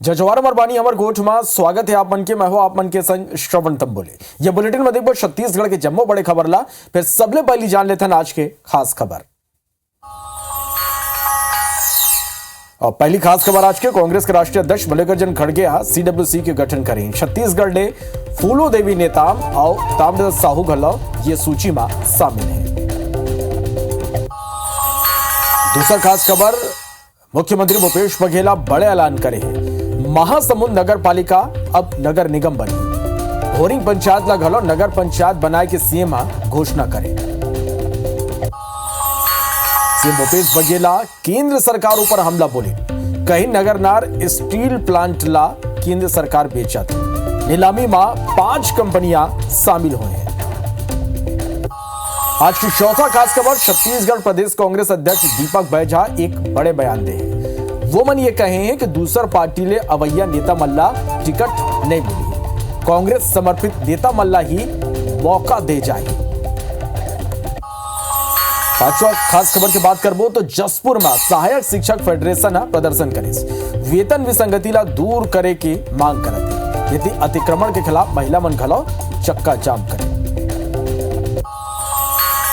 जजवार मरबानी अमर गोठ में स्वागत है आप मन के। मैं हूं आप मन के संग श्रवण तंबोले। ये बुलेटिन में देखो छत्तीसगढ़ के जम्मू बड़े खबर ला, फिर सबले पहली जान लेते हैं आज के खास खबर। और पहली खास खबर आज के कांग्रेस के राष्ट्रीय अध्यक्ष मल्लिकार्जुन खड़गे सीडब्ल्यूसी के गठन करें। छत्तीसगढ़ ने फूलो देवी नेताम और ताम्रध्वज साहू घलो ये सूची में शामिल है। दूसरा खास खबर, मुख्यमंत्री भूपेश बघेल बड़े ऐलान करे हैं। महासमुंद नगर पालिका अब नगर निगम बनी। होरिंग पंचायत ला घलो नगर पंचायत बनाए के सीएम घोषणा करे। सीएम भूपेश बघेल केंद्र सरकार ऊपर हमला बोले। कहीं नगर नार स्टील प्लांट ला केंद्र सरकार बेचा था। नीलामी में 5 कंपनियां शामिल हुए हैं। आज की चौथा खास खबर, छत्तीसगढ़ प्रदेश कांग्रेस अध्यक्ष दीपक बैजा एक बड़े बयान दे। वो मन ये कहे हैं कि दूसर पार्टी ले अवैया नेता मल्ला टिकट नहीं मिली। कांग्रेस समर्पित नेता मल्ला ही मौका दे जाए। पांचवा खास खबर की बात करबो तो जसपुर में सहायक शिक्षक फेडरेशन प्रदर्शन करे। वेतन विसंगति ला दूर करे की मांग करते। यदि अतिक्रमण के खिलाफ महिला मन घलो चक्का जाम करे।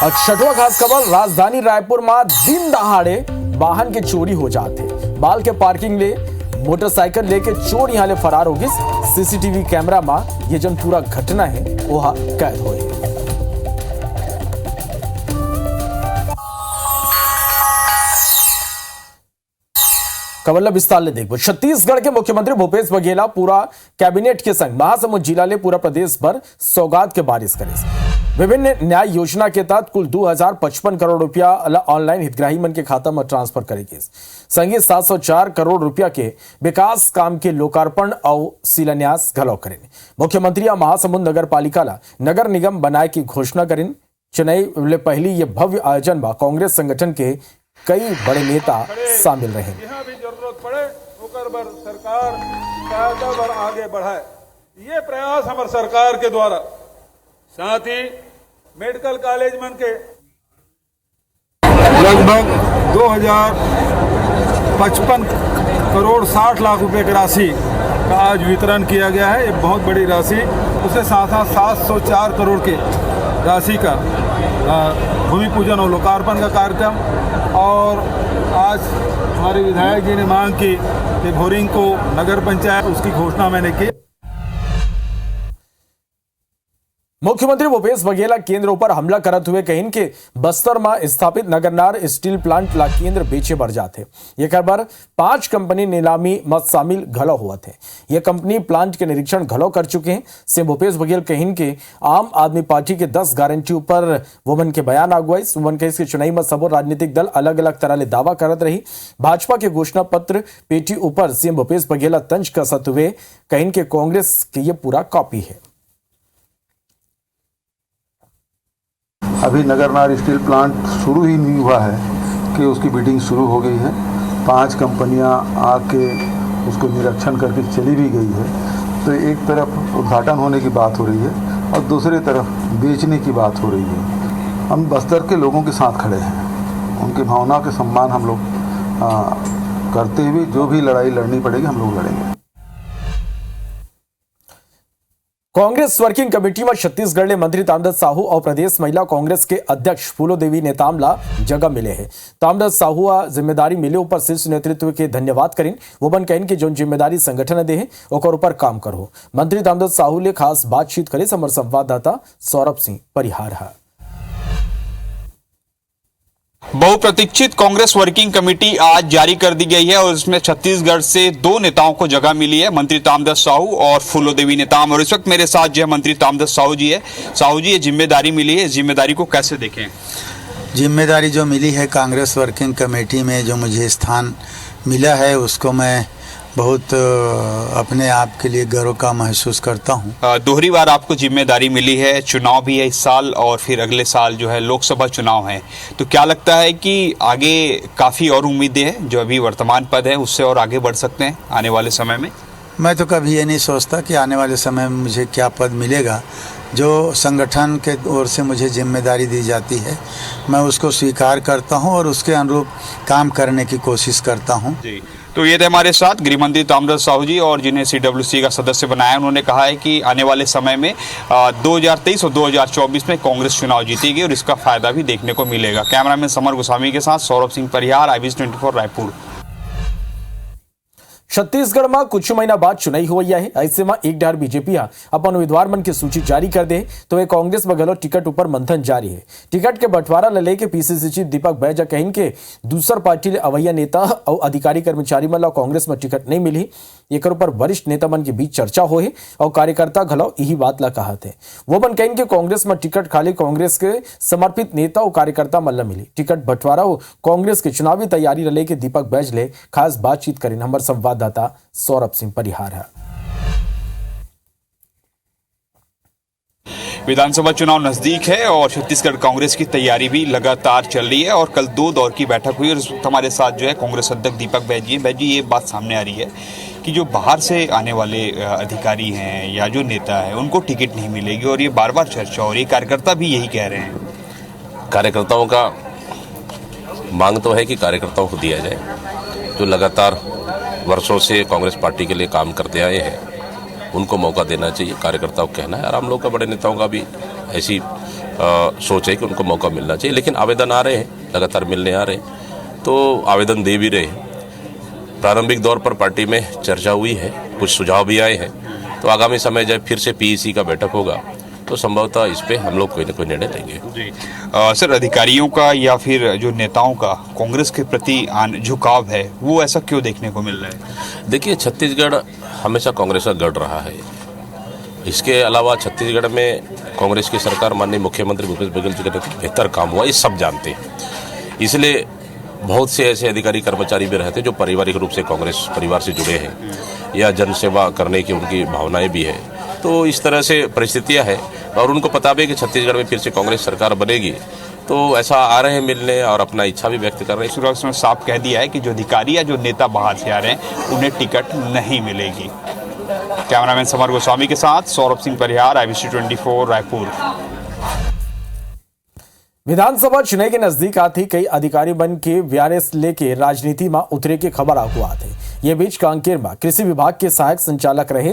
और छठवां खास खबर, राजधानी रायपुर में दिन दहाड़े वाहन के चोरी हो जाते। बाल के पार्किंग ले मोटरसाइकिल लेके चोर यहां ले फरार हो गई। सीसीटीवी कैमरा में ये जन पूरा घटना है वह कैद हुए। खबर विस्तार ले देखो। छत्तीसगढ़ के मुख्यमंत्री भूपेश बघेल पूरा कैबिनेट के संग महासमुंद जिला ले पूरा प्रदेश भर सौगात के बारिश करे। विभिन्न न्याय योजना के तहत कुल 2055 करोड़ रुपया ऑनलाइन हितग्राही मन के खाता में ट्रांसफर करेगी। संगे 704 करोड़ रुपया के विकास काम के लोकार्पण और शिलान्यास घलो करें। मुख्यमंत्री महासमुंद नगर पालिका ला नगर निगम बनाए की घोषणा करें। चेन्नई ले पहली ये भव्य आयोजन में कांग्रेस संगठन के कई बड़े नेता शामिल रहे। यहाँ भी जरूरत पड़े ओकर बर सरकार सहायता बर आगे बढ़ाए, ये प्रयास हमारे सरकार के द्वारा। साथ ही मेडिकल कॉलेज मन के लगभग 2055 करोड़ 60 लाख रुपए की राशि का आज वितरण किया गया है। ये बहुत बड़ी राशि। उसके साथ साथ 704 करोड़ के राशि का भूमि पूजन और लोकार्पण का कार्यक्रम। और आज हमारे विधायक जी ने मांग की कि भोरिंग को नगर पंचायत, उसकी घोषणा मैंने की। मुख्यमंत्री भूपेश बघेल केंद्र ऊपर हमला करत हुए कहीं के बस्तर में स्थापित नगरनार स्टील प्लांट ला केंद्र बेचे बढ़ जाते। ये खबर 5 कंपनी नीलामी में शामिल घलो हुआ थे। ये कंपनी प्लांट के निरीक्षण घलो कर चुके हैं। सीएम भूपेश बघेल कहीं के आम आदमी पार्टी के 10 गारंटी ऊपर वोमन के बयान आगुआई। वोमन के इसके चुनाई में सबो राजनीतिक दल अलग अलग तरह ले दावा करत रही। भाजपा के घोषणा पत्र पेटी ऊपर सीएम भूपेश बघेल तंज कसत हुए कहीं के कांग्रेस की ये पूरा कॉपी है। अभी नगरनार स्टील प्लांट शुरू ही नहीं हुआ है कि उसकी बिडिंग शुरू हो गई है। 5 कंपनियां आके उसको निरीक्षण करके चली भी गई है। तो एक तरफ उद्घाटन होने की बात हो रही है और दूसरी तरफ बेचने की बात हो रही है। हम बस्तर के लोगों के साथ खड़े हैं। उनकी भावनाओं के सम्मान हम लोग करते हुए जो भी लड़ाई लड़नी पड़ेगी हम लोग लड़ेंगे। कांग्रेस वर्किंग कमेटी में छत्तीसगढ़ ने मंत्री ताम्रध्वज साहू और प्रदेश महिला कांग्रेस के अध्यक्ष फूलो देवी नेताम ला जगह मिले हैं। ताम्रध्वज साहू जिम्मेदारी मिले ऊपर शीर्ष नेतृत्व के धन्यवाद करें। वो बन कहें कि जो जिम्मेदारी संगठन दे है ओकर ऊपर काम करो। मंत्री ताम्रध्वज साहू ले खास बातचीत करे। हमारे संवाददाता सौरभ सिंह परिहार है। बहुप्रतीक्षित कांग्रेस वर्किंग कमेटी आज जारी कर दी गई है और इसमें छत्तीसगढ़ से 2 नेताओं को जगह मिली है, मंत्री ताम्रध्वज साहू और फूलो देवी नेताम। और इस वक्त मेरे साथ जो है मंत्री ताम्रध्वज साहू जी है। साहू जी, ये जिम्मेदारी मिली है, इस जिम्मेदारी को कैसे देखें? जिम्मेदारी जो मिली है कांग्रेस वर्किंग कमेटी में, जो मुझे स्थान मिला है, उसको मैं बहुत अपने आप के लिए गर्व का महसूस करता हूं। दोहरी बार आपको जिम्मेदारी मिली है, चुनाव भी है इस साल और फिर अगले साल जो है लोकसभा चुनाव है, तो क्या लगता है कि आगे काफ़ी और उम्मीदें हैं, जो अभी वर्तमान पद है उससे और आगे बढ़ सकते हैं आने वाले समय में? मैं तो कभी ये नहीं सोचता कि आने वाले समय में मुझे क्या पद मिलेगा। जो संगठन के ओर से मुझे जिम्मेदारी दी जाती है मैं उसको स्वीकार करता हूं और उसके अनुरूप काम करने की कोशिश करता हूं। जी, तो ये थे हमारे साथ गृह मंत्री ताम्रध्वज साहू जी, और जिन्हें CWC का सदस्य बनाया। उन्होंने कहा है कि आने वाले समय में 2023 और 2024 में कांग्रेस चुनाव जीतेगी और इसका फायदा भी देखने को मिलेगा। कैमरामैन समर गोस्वामी के साथ सौरभ सिंह परिहार, IBC24 रायपुर। छत्तीसगढ़ में कुछ महीना बाद चुनाव हो गया है। ऐसे में एक डर बीजेपी अपन उम्मीदवार मन की सूची जारी कर दे तो वे कांग्रेस में गलो टिकट ऊपर मंथन जारी है। टिकट के बंटवारा लेके PCC चीफ दीपक बैजा कहिन के दूसर पार्टी ले अवैया नेता और अधिकारी कर्मचारी मन ला कांग्रेस में टिकट नहीं मिली। एक ऊपर वरिष्ठ नेता मन के बीच चर्चा हो है और कार्यकर्ता घलो यही बात ला कहा थे। वो मन कहिन के कांग्रेस में टिकट खाली कांग्रेस के समर्पित नेता और कार्यकर्ता मन ला मिली। टिकट बंटवारा हो कांग्रेस के चुनावी तैयारी लेके दीपक बैज ले खास बातचीत करें हमारे संवाददाता सौरभ सिंह परिहार है। विधानसभा चुनाव नजदीक है और छत्तीसगढ़ कांग्रेस की तैयारी भी लगातार चल रही है और कल 2 दौर की बैठक हुई और इस वक्त हमारे साथ जो है कांग्रेस अध्यक्ष दीपक बैज जी हैं। बैज जी, ये बात सामने आ रही है कि जो बाहर से आने वाले अधिकारी हैं या जो नेता है उनको टिकट नहीं मिलेगी और ये बार बार चर्चा हो रही है, कार्यकर्ता भी यही कह रहे हैं। कार्यकर्ताओं का मांग तो है कि कार्यकर्ताओं को दिया जाए, जो लगातार वर्षों से कांग्रेस पार्टी के लिए काम करते आए हैं, उनको मौका देना चाहिए। कार्यकर्ताओं को कहना है और हम लोग का, बड़े नेताओं का भी ऐसी सोच है कि उनको मौका मिलना चाहिए। लेकिन आवेदन आ रहे हैं, लगातार मिलने आ रहे हैं, तो आवेदन दे भी रहे हैं। प्रारंभिक दौर पर पार्टी में चर्चा हुई है, कुछ सुझाव भी आए हैं, तो आगामी समय जब फिर से PEC का बैठक होगा तो संभवतः इस पे हम लोग कोई ना कोई निर्णय लेंगे। जी सर, अधिकारियों का या फिर जो नेताओं का कांग्रेस के प्रति झुकाव है वो ऐसा क्यों देखने को मिल रहा है? देखिए, छत्तीसगढ़ हमेशा कांग्रेस का गढ़ रहा है। इसके अलावा छत्तीसगढ़ में कांग्रेस की सरकार, माननीय मुख्यमंत्री भूपेश बघेल जी का बेहतर काम हुआ, ये सब जानते हैं। इसलिए बहुत से ऐसे अधिकारी कर्मचारी भी रहते हैं जो पारिवारिक रूप से कांग्रेस परिवार से जुड़े हैं या जनसेवा करने की उनकी भावनाएं भी है। तो इस तरह से परिस्थितियां हैं और उनको पता भी है कि छत्तीसगढ़ में फिर से कांग्रेस सरकार बनेगी, तो ऐसा आ रहे हैं मिलने और अपना इच्छा भी व्यक्त कर रहे हैं। शुरुआत में साफ कह दिया है कि जो अधिकारी या जो नेता बाहर से आ रहे हैं उन्हें टिकट नहीं मिलेगी। कैमरामैन समर गोस्वामी के साथ सौरभ सिंह परिहार, IBC24 रायपुर। विधानसभा चुनाव के नजदीक आते कई अधिकारी बन के वीआरएस लेके राजनीति में उतरे के खबर हुआ थे। ये बीच कांकेर में कृषि विभाग के सहायक संचालक रहे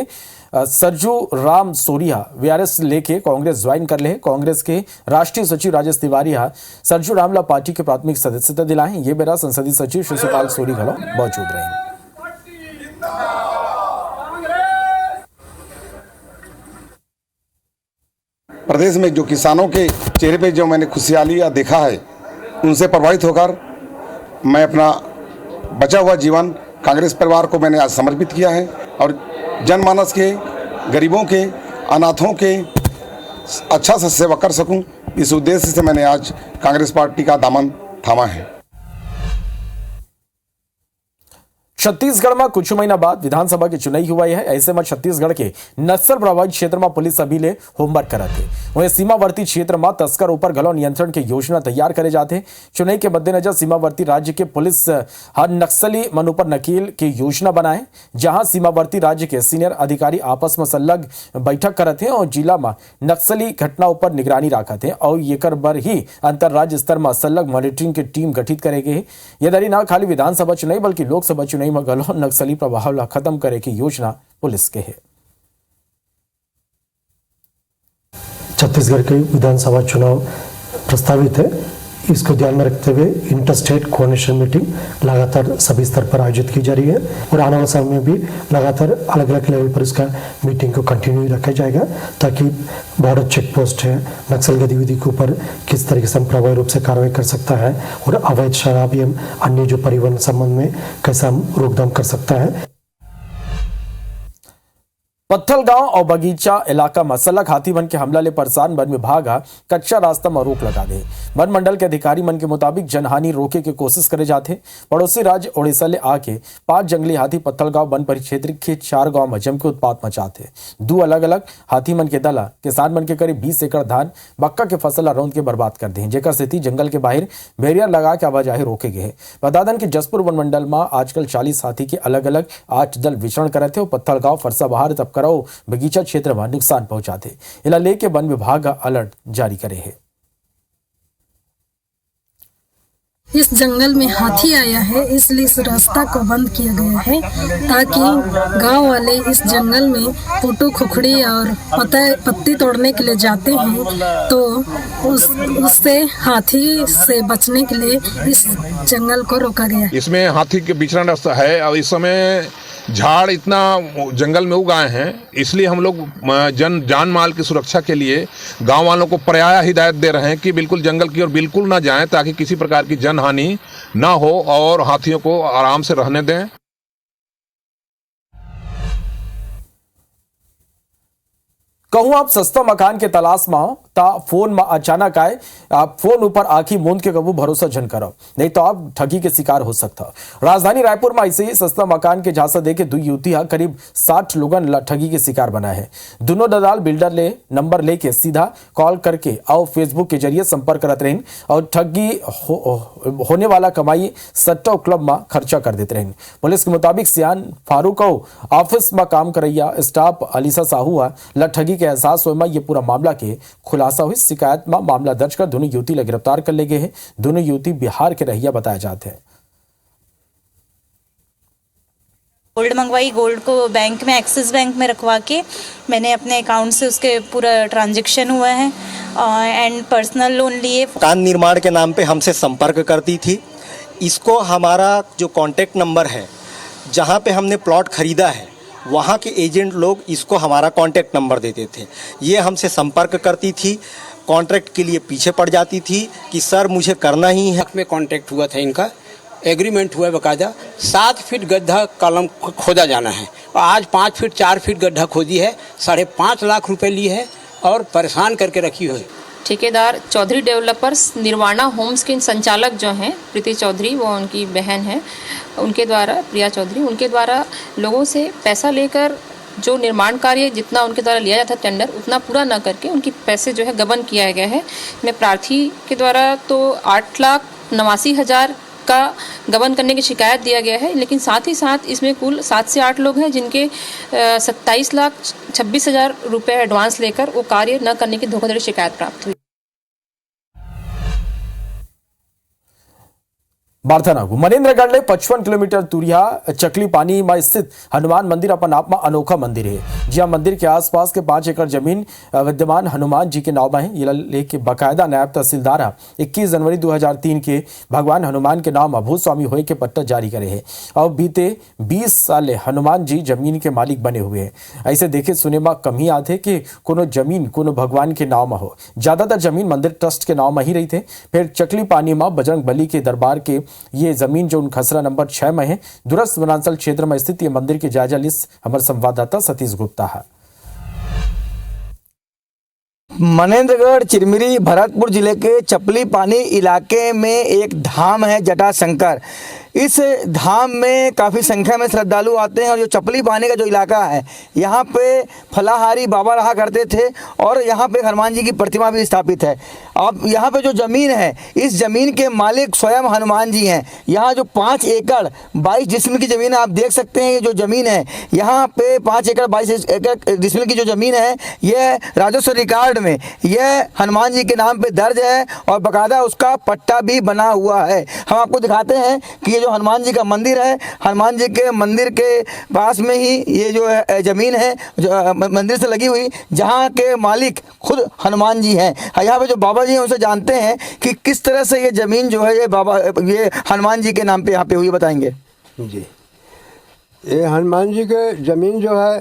सरजू राम सोरिया वीआरएस लेके कांग्रेस ज्वाइन कर ले। कांग्रेस के राष्ट्रीय सचिव राजेश तिवारी सरजू रामला पार्टी के प्राथमिक सदस्यता दिलाए। ये बेरा संसदीय सचिव शिशुपाल सोरी घलो मौजूद रहे। प्रदेश में जो किसानों के चेहरे पे जो मैंने खुशहाली देखा है, उनसे प्रभावित होकर मैं अपना बचा हुआ जीवन कांग्रेस परिवार को मैंने आज समर्पित किया है और जनमानस के, गरीबों के, अनाथों के अच्छा से सेवा कर सकूं, इस उद्देश्य से मैंने आज कांग्रेस पार्टी का दामन थामा है। छत्तीसगढ़ में कुछ महीना बाद विधानसभा के चुनाव हुआ है। ऐसे में छत्तीसगढ़ के नक्सल प्रभावित क्षेत्र में पुलिस अभी ले होमवर्क करते। वहीं सीमावर्ती क्षेत्र में तस्कर ऊपर घलो नियंत्रण की योजना तैयार करे जाते। चुनाव के मद्देनजर सीमावर्ती राज्य के पुलिस हर नक्सली मन ऊपर नकेल की योजना बनाए, जहां सीमावर्ती राज्य के सीनियर अधिकारी आपस में संलग्न बैठक करते हैं और जिला में नक्सली घटना ऊपर निगरानी रखते हैं और एकर बर ही अंतर्राज्य स्तर में संलग्न मॉनिटरिंग की टीम गठित करेगी। ये दरी न खाली विधानसभा चुनाव बल्कि लोकसभा चुनाव में गलो नक्सली प्रभाव ला खत्म करे की योजना पुलिस के है। छत्तीसगढ़ के विधानसभा चुनाव प्रस्तावित है। इसको ध्यान में रखते हुए इंटर स्टेट कोऑर्डिनेशन मीटिंग लगातार सभी स्तर पर आयोजित की जा रही है और आने वाले समय में भी लगातार अलग अलग लेवल पर इसका मीटिंग को कंटिन्यू रखा जाएगा, ताकि बॉर्डर चेक पोस्ट है, नक्सल गतिविधि के ऊपर किस तरीके से हम प्रभावी रूप से कार्रवाई कर सकता है और अवैध शराब या अन्य जो परिवहन संबंध में कैसे हम रोकथाम कर सकता है। पत्थल गांव और बगीचा इलाका में सलग हाथी मन के हमला ले परेशान वन विभाग कच्चा रास्ता में रोक लगा दे। वन मंडल के अधिकारी मन के मुताबिक जनहानि रोके के कोशिश करे जाते। पड़ोसी राज्य ओडिशा ले आके 5 जंगली हाथी पत्थल गांव वन परिक्षेत्र के 4 गांव में जम के उत्पात मचाते। 2 अलग अलग हाथी मन के दला किसान मन के करीब 20 एकड़ धान मक्का के फसल रौंद के बर्बाद कर दे, जेकर स्थिति जंगल के बाहर बैरियर लगा के आवाजाही रोके गए। बता दें कि जसपुर वन मंडल में आजकल 40 हाथी के अलग अलग 8 दल विचरण करे थे और पत्थल गांव फरसा बहार तब कराओ बगीचा क्षेत्र में नुकसान पहुंचाते। इला लेके वन विभाग अलर्ट जारी करे है। इस जंगल में हाथी आया है, इसलिए इस रास्ता को बंद किया गया है ताकि गांव वाले इस जंगल में पुटू खुखड़ी और पत्ती तोड़ने के लिए जाते हैं, तो उससे हाथी से बचने के लिए इस जंगल को रोका गया। इसमें हाथी के विचरण है और इस समय झाड़ इतना जंगल में उग आए हैं, इसलिए हम लोग जान माल की सुरक्षा के लिए गांव वालों को पर्याय हिदायत दे रहे हैं कि बिल्कुल जंगल की ओर बिल्कुल ना जाएं, ताकि किसी प्रकार की जनहानि ना हो और हाथियों को आराम से रहने दें। कहूं आप सस्ता मकान के तलाश में हो ता फोन में अचानक आए आप फोन ऊपर आंखी मूंद के कबू भरोसा जन करो, नहीं तो आप ठगी के शिकार हो सकता। राजधानी रायपुर में ऐसे ही सस्ता मकान के झांसा देके दो युवती करीब 60 लोगन ठगी के शिकार बना है। दोनों दलाल बिल्डर ले नंबर लेके सीधा कॉल करके और फेसबुक के जरिए संपर्क करते रहें और ठगी होने वाला कमाई सट्टा क्लब में खर्चा कर देते रहें। पुलिस के मुताबिक सियान फारूक ऑफिस में काम करैया स्टाफ अलीसा साहू ठगी के एहसास हुए में ये पूरा मामला के खुलासा हुई। शिकायत में मामला दर्ज कर दोनों युवती ले गिरफ्तार कर ले गए हैं। दोनों युवती बिहार के रहिया बताए जाते हैं। गोल्ड मंगवाई, गोल्ड को बैंक में एक्सिस बैंक में रखवा के मैंने अपने अकाउंट से उसके पूरा ट्रांजैक्शन हुआ है एंड पर्सनल लोन लिए। मकान निर्माण के नाम पे हमसे संपर्क करती थी। इसको हमारा जो कॉन्टैक्ट नंबर है, जहाँ पे हमने प्लॉट खरीदा है, वहाँ के एजेंट लोग इसको हमारा कॉन्टैक्ट नंबर देते थे। ये हमसे संपर्क करती थी, कॉन्ट्रैक्ट के लिए पीछे पड़ जाती थी कि सर मुझे करना ही है। में कॉन्टैक्ट हुआ था, इनका एग्रीमेंट हुआ बकायदा। 7 फीट गड्ढा कॉलम खोदा जाना है और आज 5 फीट 4 फीट गड्ढा खोदी है, 5.5 लाख रुपए लिए है और परेशान करके रखी हुई। ठेकेदार चौधरी डेवलपर्स निर्वाणा होम्स के संचालक जो हैं प्रीति चौधरी, वो उनकी बहन है, उनके द्वारा प्रिया चौधरी, उनके द्वारा लोगों से पैसा लेकर जो निर्माण कार्य जितना उनके द्वारा लिया जाता टेंडर उतना पूरा न करके उनकी पैसे जो है गबन किया गया है। मैं प्रार्थी के द्वारा तो 8,89,000 का गबन करने की शिकायत दिया गया है, लेकिन साथ ही साथ इसमें कुल 7 से 8 लोग हैं जिनके 27,26,000 रुपये एडवांस लेकर वो कार्य न करने की धोखाधड़ी शिकायत प्राप्त हुई। बारथानागु मनेन्द्रगढ़ ले 55 किलोमीटर तुरिया चकली पानी में स्थित हनुमान मंदिर अपन आप में अनोखा मंदिर है। जहाँ मंदिर के आसपास के 5 एकड़ जमीन विद्यमान हनुमान जी के नाव में है। ये लेके बाकायदा नायब तहसीलदार 21 जनवरी 2003 के भगवान हनुमान के नाम में भूस्वामी होए के पट्टा जारी करे है और बीते 20 साल हनुमान जी जमीन के मालिक बने हुए हैं। ऐसे देखे सुने में कम ही आते कि कोनो जमीन कोनो भगवान के नाव में हो। ज्यादातर जमीन मंदिर ट्रस्ट के नाव में ही रही थे। फिर चकली पानी में बजरंग बली के दरबार के ये जमीन जो खसरा नंबर 6 में है, दूरस्थ वनांचल क्षेत्र में स्थित ये मंदिर की जायजा लिस्ट हमारे संवाददाता सतीश गुप्ता है। मनेन्द्रगढ़ चिरमिरी भरतपुर जिले के चपली पानी इलाके में एक धाम है जटाशंकर। इस धाम में काफ़ी संख्या में श्रद्धालु आते हैं और जो चपली पानी का जो इलाका है, यहाँ पे फलाहारी बाबा रहा करते थे और यहाँ पे हनुमान जी की प्रतिमा भी स्थापित है। अब यहाँ पे जो ज़मीन है, इस ज़मीन के मालिक स्वयं हनुमान जी हैं। यहाँ जो 5 एकड़ 22 डिसमिल की ज़मीन है, आप देख सकते हैं। ये जो ज़मीन है यहाँ पे 5 एकड़ 22 एकड़ डिसमिल की जो ज़मीन है, यह राजस्व रिकॉर्ड में यह हनुमान जी के नाम पे दर्ज है और बाकायदा उसका पट्टा भी बना हुआ है। हम आपको दिखाते हैं कि ये जो हनुमान जी का मंदिर है, हनुमान जी के मंदिर के पास में ही ये जो है ज़मीन है जो मंदिर से लगी हुई, जहाँ के मालिक खुद हनुमान जी हैं। यहाँ पे जो बाबा जी हैं उनसे जानते हैं कि किस तरह से ये ज़मीन जो है ये हनुमान जी के नाम पे यहाँ पे हुई, बताएंगे जी। ये हनुमान जी के ज़मीन जो है,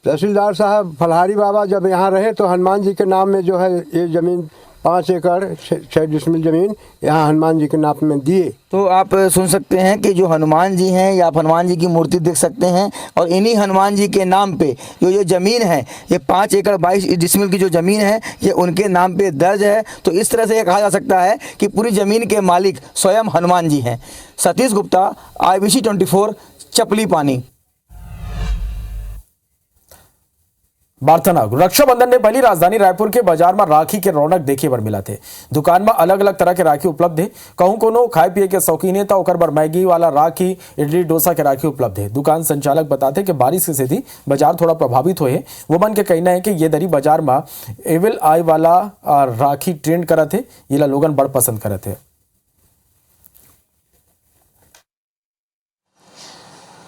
तहसीलदार साहब फलहारी बाबा जब यहाँ रहे तो हनुमान जी के नाम में जो है ये ज़मीन 5 एकड़ 6 डिसमिल ज़मीन यहाँ हनुमान जी के नाम में दिए। तो आप सुन सकते हैं कि जो हनुमान जी हैं या आप हनुमान जी की मूर्ति देख सकते हैं और इन्हीं हनुमान जी के नाम पे जो ये ज़मीन है, ये 5 एकड़ 22 डिसमिल की जो ज़मीन है, ये उनके नाम पे दर्ज है। तो इस तरह से ये कहा जा सकता है कि पूरी ज़मीन के मालिक स्वयं हनुमान जी हैं। सतीश गुप्ता, IBC 24, चपली पानी। बारथानागु रक्षाबंधन ने पहली राजधानी रायपुर के बाजार में राखी के रौनक देखे बर मिला थे। दुकान में अलग अलग तरह के राखी उपलब्ध है। कहूं कोनो खाए पिए के शौकीन है तो ओकर बर मैगी वाला राखी, इडली डोसा के राखी उपलब्ध है। दुकान संचालक बताते कि बारिश की स्थिति बाजार थोड़ा प्रभावित हुए। वो मन के कहना है कि ये दरी बाजार में एविल आई वाला राखी ट्रेंड करत है, ये लोगन बड़ पसंद करत है।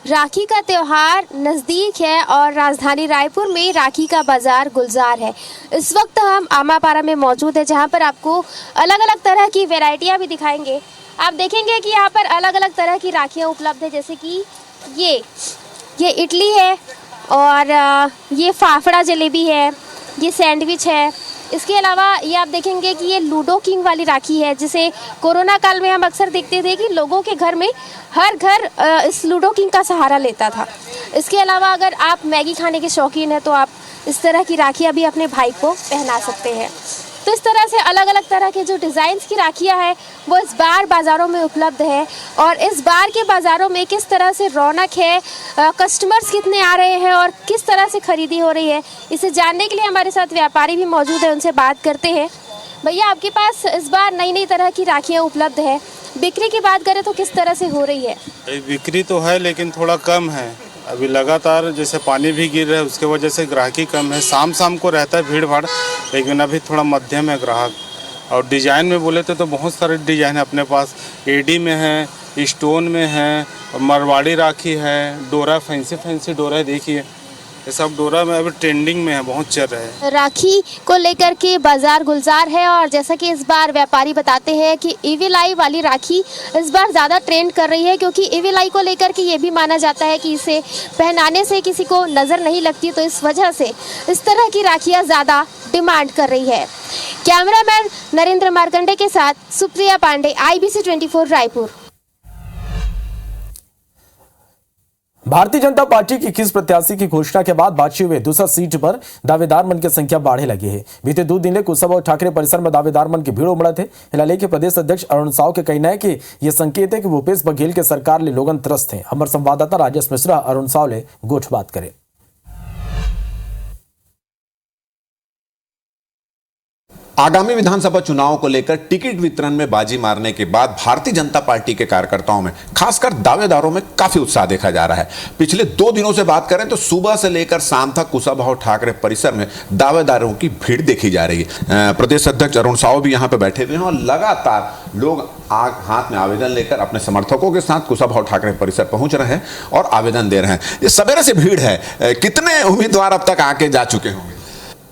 राखी का त्योहार नज़दीक है और राजधानी रायपुर में राखी का बाजार गुलजार है। इस वक्त हम आमापारा में मौजूद है, जहां पर आपको अलग अलग तरह की वैरायटियां भी दिखाएंगे। आप देखेंगे कि यहाँ पर अलग अलग तरह की राखियां उपलब्ध है, जैसे कि ये इडली है और ये फाफड़ा जलेबी है, ये सैंडविच है। इसके अलावा ये आप देखेंगे कि ये लूडो किंग वाली राखी है, जिसे कोरोना काल में हम अक्सर देखते थे कि लोगों के घर में हर घर इस लूडो किंग का सहारा लेता था। इसके अलावा अगर आप मैगी खाने के शौकीन हैं तो आप इस तरह की राखियाँ भी अपने भाई को पहना सकते हैं। तो इस तरह से अलग अलग तरह के जो डिज़ाइंस की राखियाँ हैं वो इस बार बाज़ारों में उपलब्ध है। और इस बार के बाज़ारों में किस तरह से रौनक है, कस्टमर्स कितने आ रहे हैं और किस तरह से खरीदी हो रही है, इसे जानने के लिए हमारे साथ व्यापारी भी मौजूद है, उनसे बात करते हैं। भैया, आपके पास इस बार नई नई तरह की राखियाँ उपलब्ध है, बिक्री की बात करें तो किस तरह से हो रही है? बिक्री तो है लेकिन थोड़ा कम है। अभी लगातार जैसे पानी भी गिर रहा है, उसके वजह से ग्राहकी कम है। शाम को रहता है भीड़ भाड़, लेकिन अभी थोड़ा मध्यम है ग्राहक। और डिजाइन में बोले तो बहुत सारे डिजाइन है अपने पास। एडी में है, स्टोन में है, मरवाड़ी राखी है, डोरा फैंसी डोरा है। देखिए ये सब डोरा में अभी ट्रेंडिंग में है, बहुत चल रहा है। राखी को लेकर के बाजार गुलजार है और जैसा कि इस बार व्यापारी बताते हैं कि इविल आई वाली राखी इस बार ज़्यादा ट्रेंड कर रही है, क्योंकि इविल आई को लेकर के ये भी माना जाता है कि इसे पहनाने से किसी को नज़र नहीं लगती, तो इस वजह से इस तरह की राखियाँ ज़्यादा डिमांड कर रही है। कैमरामैन नरेंद्र मार्कंडे के साथ सुप्रिया पांडे, IBC 24 रायपुर। भारतीय जनता पार्टी की 21 प्रत्याशी की घोषणा के बाद बातचीत हुए दूसरा सीट पर दावेदार मन की संख्या बढ़ने लगी है। बीते 2 दिन कुशवा और ठाकरे परिसर में दावेदार मन की भीड़ उमड़ा थे। हिलाले के प्रदेश अध्यक्ष अरुण साव के कहना है कि यह संकेत है कि भूपेश बघेल के सरकार ले लोगन त्रस्त हैं। हमारे संवाददाता राजेश मिश्रा अरुण साव ले गोठ बात करे। आगामी विधानसभा चुनाव को लेकर टिकट वितरण में बाजी मारने के बाद भारतीय जनता पार्टी के कार्यकर्ताओं में, खासकर दावेदारों में काफी उत्साह देखा जा रहा है। पिछले 2 दिनों से बात करें तो सुबह से लेकर शाम तक कुशाभाऊ और ठाकरे परिसर में दावेदारों की भीड़ देखी जा रही है। प्रदेश अध्यक्ष अरुण साव भी यहां पर बैठे हुए हैं और लगातार लोग हाथ में आवेदन लेकर अपने समर्थकों के साथ कुशाभाऊ और ठाकरे परिसर पहुंच रहे हैं और आवेदन दे रहे हैं। ये सवेरे से भीड़ है। कितने उम्मीदवार अब तक आके जा चुके होंगे?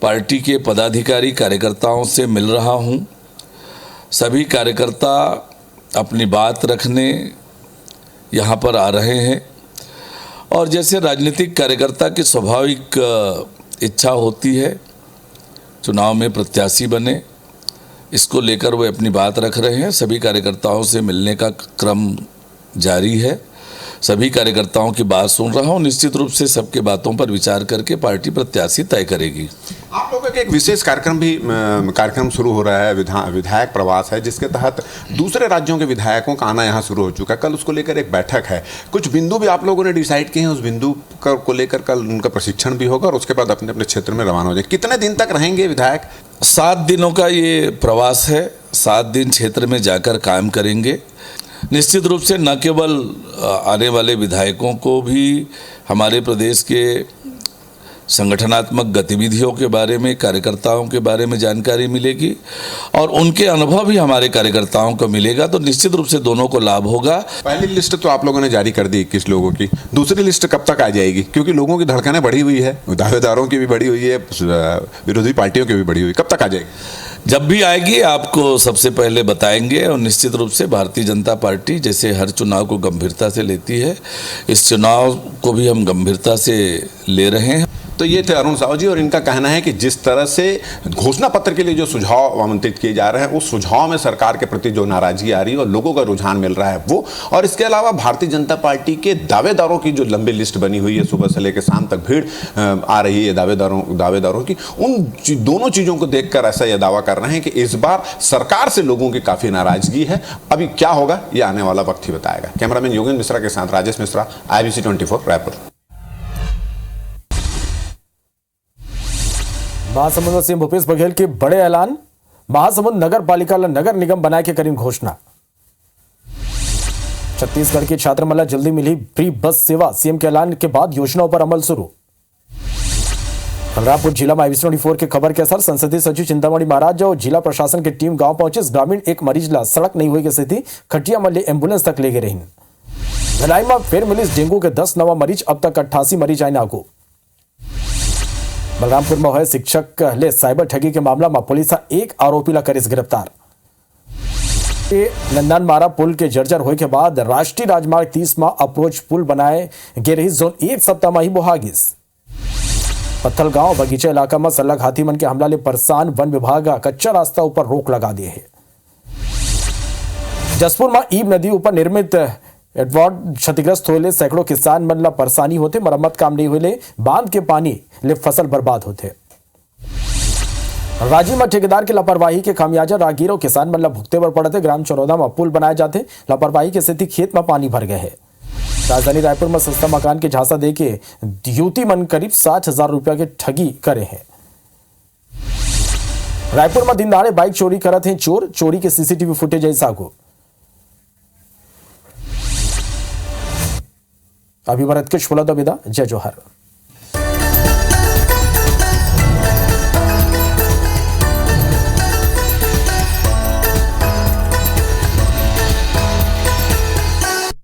पार्टी के पदाधिकारी कार्यकर्ताओं से मिल रहा हूं। सभी कार्यकर्ता अपनी बात रखने यहां पर आ रहे हैं और जैसे राजनीतिक कार्यकर्ता की स्वाभाविक इच्छा होती है चुनाव में प्रत्याशी बने, इसको लेकर वे अपनी बात रख रहे हैं। सभी कार्यकर्ताओं से मिलने का क्रम जारी है। सभी कार्यकर्ताओं की बात सुन रहा हूं। निश्चित रूप से सबके बातों पर विचार करके पार्टी प्रत्याशी तय करेगी। आप लोगों का एक विशेष कार्यक्रम शुरू हो रहा है, विधायक प्रवास है, जिसके तहत दूसरे राज्यों के विधायकों का आना यहाँ शुरू हो चुका है। कल उसको लेकर एक बैठक है, कुछ बिंदु भी आप लोगों ने डिसाइड किए हैं। उस बिंदु को लेकर कल उनका प्रशिक्षण भी होगा और उसके बाद अपने अपने क्षेत्र में रवाना हो जाए। कितने दिन तक रहेंगे विधायक? 7 दिनों का ये प्रवास है। 7 दिन क्षेत्र में जाकर काम करेंगे। निश्चित रूप से न केवल आने वाले विधायकों को भी हमारे प्रदेश के संगठनात्मक गतिविधियों के बारे में, कार्यकर्ताओं के बारे में जानकारी मिलेगी और उनके अनुभव भी हमारे कार्यकर्ताओं को मिलेगा, तो निश्चित रूप से दोनों को लाभ होगा। पहली लिस्ट तो आप लोगों ने जारी कर दी 21 लोगों की, दूसरी लिस्ट कब तक आ जाएगी? क्योंकि लोगों की धड़कनें बढ़ी हुई है, दावेदारों की भी बढ़ी हुई है, विरोधी पार्टियों की भी बढ़ी हुई, कब तक आ जाएगी? जब भी आएगी आपको सबसे पहले बताएंगे। और निश्चित रूप से भारतीय जनता पार्टी जैसे हर चुनाव को गंभीरता से लेती है, इस चुनाव को भी हम गंभीरता से ले रहे हैं। तो ये थे अरुण साव जी और इनका कहना है कि जिस तरह से घोषणा पत्र के लिए जो सुझाव आमंत्रित किए जा रहे हैं, उस सुझाव में सरकार के प्रति जो नाराजगी आ रही है और लोगों का रुझान मिल रहा है वो, और इसके अलावा भारतीय जनता पार्टी के दावेदारों की जो लंबी लिस्ट बनी हुई है, सुबह से लेकर शाम तक भीड़ आ रही है दावेदारों की, उन दोनों चीज़ों को देखकर ऐसा यह दावा कर रहे हैं कि इस बार सरकार से लोगों की काफ़ी नाराजगी है। अभी क्या होगा ये आने वाला वक्त ही बताएगा। कैमरामैन योगेंद्र मिश्रा के साथ राजेश मिश्रा, IBC 24 रायपुर। महासमुंद में सीएम भूपेश बघेल के बड़े ऐलान। महासमुंद नगर पालिका नगर निगम बनाए के करीन घोषणा। छत्तीसगढ़ की छात्रामल्ला जल्दी मिली फ्री बस सेवा। सीएम के ऐलान के बाद योजनाओं पर अमल शुरू। बलरामपुर जिला में IBC 24 की खबर के असर। संसदीय सचिव चिंतामणि महाराज और जिला प्रशासन की टीम गांव पहुंची। ग्रामीण एक मरीज ला सड़क नहीं हुई की स्थिति, खटिया मल्ली एम्बुलेंस तक ले गए रही। भिलाई में फिर मिली डेंगू के 10 नवा मरीज, अब तक 88 मरीज आए नागू। बलरामपुर में हुए शिक्षक ले साइबर ठगी के मामला में पुलिस एक आरोपी ला करीस गिरफ्तार। नंदन मारा पुल के जर्जर होने के बाद राष्ट्रीय राजमार्ग 30 में अप्रोच पुल बनाए गे रही जोन एक सप्ताह में ही बोहागिस। पत्थल गांव बगीचा इलाका में सलग हाथी मन के हमला ले परेशान वन विभाग कच्चा रास्ता ऊपर रोक लगा दिए है। जसपुर में ईब नदी ऊपर निर्मित एडवर्ड क्षतिग्रस्त होले सैकड़ों किसान मन ला परेशानी होते, मरम्मत काम नहीं होले बांध के पानी ले फसल बर्बाद होते। राज्य में ठेकेदार की लापरवाही के खामियाजा राहगीरों किसान मन ला भुगते पर पड़ते। ग्राम चौरोदा में पुल बनाए जाते, लापरवाही के स्थिति खेत में पानी भर गए है। राजधानी रायपुर में सस्ता मकान के झांसा दे के युवती मन करीब 60,000 रुपया के ठगी करे हैं। रायपुर में दिन दहाड़े बाइक चोरी करते हैं चोर, चोरी के सीसीटीवी फुटेज ऐसा को। अभी भरत के विदा, जय जोहर।